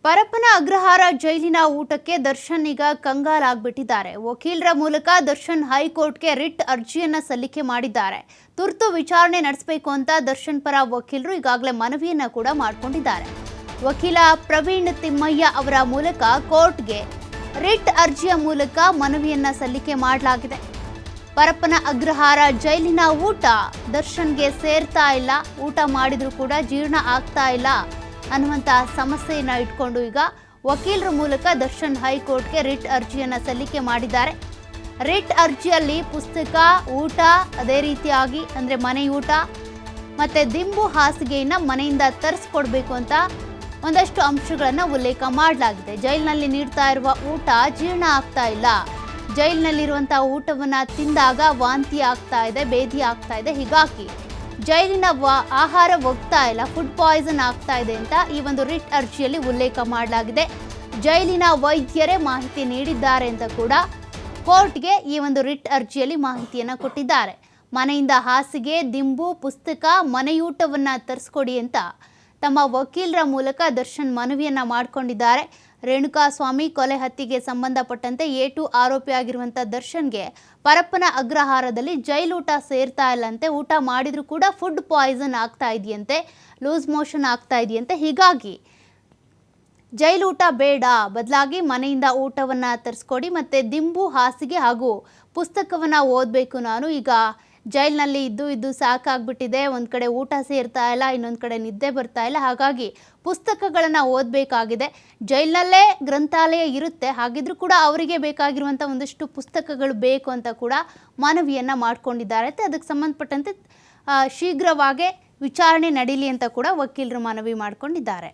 ಪರಪ್ಪನ ಅಗ್ರಹಾರ ಜೈಲಿನ ಊಟಕ್ಕೆ ದರ್ಶನ್ ಈಗ ಕಂಗಾಲಾಗ್ಬಿಟ್ಟಿದ್ದಾರೆ. ವಕೀಲರ ಮೂಲಕ ದರ್ಶನ್ ಹೈಕೋರ್ಟ್ಗೆ ರಿಟ್ ಅರ್ಜಿಯನ್ನ ಸಲ್ಲಿಕೆ ಮಾಡಿದ್ದಾರೆ. ತುರ್ತು ವಿಚಾರಣೆ ನಡೆಸಬೇಕು ಅಂತ ದರ್ಶನ್ ಪರ ವಕೀಲರು ಈಗಾಗಲೇ ಮನವಿಯನ್ನ ಕೂಡ ಮಾಡಿಕೊಂಡಿದ್ದಾರೆ. ವಕೀಲ ಪ್ರವೀಣ್ ತಿಮ್ಮಯ್ಯ ಅವರ ಮೂಲಕ ಕೋರ್ಟ್ಗೆ ರಿಟ್ ಅರ್ಜಿಯ ಮೂಲಕ ಮನವಿಯನ್ನ ಸಲ್ಲಿಕೆ ಮಾಡಲಾಗಿದೆ. ಪರಪ್ಪನ ಅಗ್ರಹಾರ ಜೈಲಿನ ಊಟ ದರ್ಶನ್ಗೆ ಸೇರ್ತಾ ಇಲ್ಲ, ಊಟ ಮಾಡಿದ್ರು ಕೂಡ ಜೀರ್ಣ ಆಗ್ತಾ ಇಲ್ಲ ಅನ್ನುವಂಥ ಸಮಸ್ಯೆಯನ್ನು ಇಟ್ಕೊಂಡು ಈಗ ವಕೀಲರ ಮೂಲಕ ದರ್ಶನ್ ಹೈಕೋರ್ಟ್ಗೆ ರಿಟ್ ಅರ್ಜಿಯನ್ನು ಸಲ್ಲಿಕೆ ಮಾಡಿದ್ದಾರೆ. ರಿಟ್ ಅರ್ಜಿಯಲ್ಲಿ ಪುಸ್ತಕ, ಊಟ, ಅದೇ ರೀತಿಯಾಗಿ ಅಂದರೆ ಮನೆ ಊಟ ಮತ್ತು ದಿಂಬು ಹಾಸಿಗೆಯನ್ನು ಮನೆಯಿಂದ ತರಿಸ್ಕೊಡ್ಬೇಕು ಅಂತ ಒಂದಷ್ಟು ಅಂಶಗಳನ್ನು ಉಲ್ಲೇಖ ಮಾಡಲಾಗಿದೆ. ಜೈಲಿನಲ್ಲಿ ನೀಡ್ತಾ ಇರುವ ಊಟ ಜೀರ್ಣ ಆಗ್ತಾ ಇಲ್ಲ, ಜೈಲಿನಲ್ಲಿರುವಂಥ ಊಟವನ್ನು ತಿಂದಾಗ ವಾಂತಿ ಆಗ್ತಾ ಇದೆ, ಬೇದಿ ಆಗ್ತಾ ಇದೆ, ಹೀಗಾಗಿ ಜೈಲಿನ ಆಹಾರ ಹೋಗ್ತಾ ಇಲ್ಲ, ಫುಡ್ ಪಾಯ್ಸನ್ ಆಗ್ತಾ ಇದೆ ಅಂತ ಈ ಒಂದು ರಿಟ್ ಅರ್ಜಿಯಲ್ಲಿ ಉಲ್ಲೇಖ ಮಾಡಲಾಗಿದೆ. ಜೈಲಿನ ವೈದ್ಯರೇ ಮಾಹಿತಿ ನೀಡಿದ್ದಾರೆ ಅಂತ ಕೂಡ ಕೋರ್ಟ್ಗೆ ಈ ಒಂದು ರಿಟ್ ಅರ್ಜಿಯಲ್ಲಿ ಮಾಹಿತಿಯನ್ನು ಕೊಟ್ಟಿದ್ದಾರೆ. ಮನೆಯಿಂದ ಹಾಸಿಗೆ, ದಿಂಬು, ಪುಸ್ತಕ, ಮನೆಯೂಟವನ್ನು ತರಿಸ್ಕೊಡಿ ಅಂತ ತಮ್ಮ ವಕೀಲರ ಮೂಲಕ ದರ್ಶನ್ ಮನವಿಯನ್ನು ಮಾಡಿಕೊಂಡಿದ್ದಾರೆ. ರೇಣುಕಾಸ್ವಾಮಿ ಕೊಲೆ ಹತ್ಯೆಗೆ ಸಂಬಂಧಪಟ್ಟಂತೆ A2 ಆರೋಪಿಯಾಗಿರುವಂಥ ದರ್ಶನ್ಗೆ ಪರಪ್ಪನ ಅಗ್ರಹಾರದಲ್ಲಿ ಜೈಲೂಟ ಸೇರ್ತಾ ಇಲ್ಲಂತೆ. ಊಟ ಮಾಡಿದರೂ ಕೂಡ ಫುಡ್ ಪಾಯ್ಸನ್ ಆಗ್ತಾ ಇದೆಯಂತೆ, ಲೂಸ್ ಮೋಷನ್ ಆಗ್ತಾ ಇದೆಯಂತೆ. ಹೀಗಾಗಿ ಜೈಲೂಟ ಬೇಡ, ಬದಲಾಗಿ ಮನೆಯಿಂದ ಊಟವನ್ನು ತರಿಸ್ಕೊಡಿ, ಮತ್ತು ದಿಂಬು, ಹಾಸಿಗೆ ಹಾಗೂ ಪುಸ್ತಕವನ್ನು ಓದಬೇಕು. ನಾನು ಈಗ ಜೈಲಿನಲ್ಲಿ ಇದ್ದು ಸಾಕಾಗ್ಬಿಟ್ಟಿದೆ. ಒಂದು ಕಡೆ ಊಟ ಸೇರ್ತಾ ಇಲ್ಲ, ಇನ್ನೊಂದು ಕಡೆ ನಿದ್ದೆ ಬರ್ತಾ ಇಲ್ಲ, ಹಾಗಾಗಿ ಪುಸ್ತಕಗಳನ್ನು ಓದಬೇಕಾಗಿದೆ. ಜೈಲಿನಲ್ಲೇ ಗ್ರಂಥಾಲಯ ಇರುತ್ತೆ, ಹಾಗಿದ್ರೂ ಕೂಡ ಅವರಿಗೆ ಬೇಕಾಗಿರುವಂಥ ಒಂದಷ್ಟು ಪುಸ್ತಕಗಳು ಬೇಕು ಅಂತ ಕೂಡ ಮನವಿಯನ್ನು ಮಾಡಿಕೊಂಡಿದ್ದಾರೆ. ಅದಕ್ಕೆ ಸಂಬಂಧಪಟ್ಟಂತೆ ಶೀಘ್ರವಾಗಿ ವಿಚಾರಣೆ ನಡೀಲಿ ಅಂತ ಕೂಡ ವಕೀಲರು ಮನವಿ ಮಾಡಿಕೊಂಡಿದ್ದಾರೆ.